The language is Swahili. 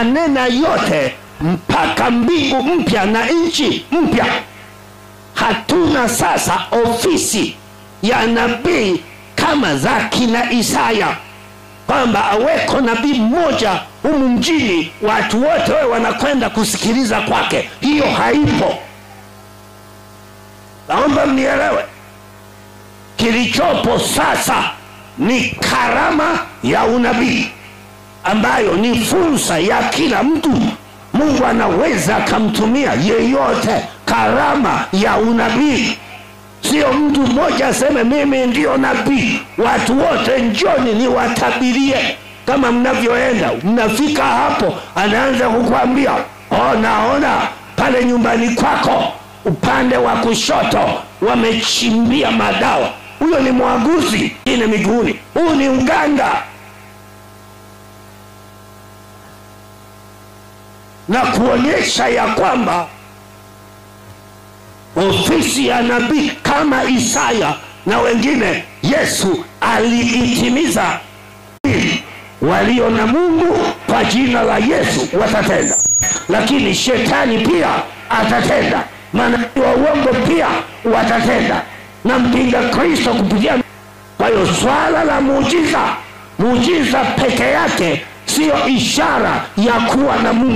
akanena yote mpaka mbingu mpya na nchi mpya. Hatuna sasa ofisi ya nabii kama za kina Isaya, kwamba aweko nabii mmoja humu mjini watu wote wanakwenda kusikiliza kwake. Hiyo haipo. Naomba mnielewe. Kilichopo sasa ni karama ya unabii, ambayo ni fursa ya kila mtu. Mungu anaweza kumtumia yeyote karama ya unabii. Sio mtu mmoja aseme mimi ndio nabii, watu wote njoni niwatabirie. Kama mnavyoenda, mnafika hapo, anaanza kukuambia, naona pale nyumbani kwako upande wa kushoto wamechimbia madawa. Huyo ni mwaguzi ina miguuni. Huyu ni mganga. Na kuonyesha ya kwamba ofisi ya nabii kama Isaya na wengine, Yesu aliitimiza. Walio na Mungu kwa jina la Yesu watatenda, lakini shetani pia atatenda, manabii wa uongo pia watatenda, na mpinga Kristo kupitia. Kwa hiyo swala la muujiza peke yake sio ishara ya kuwa na Mungu.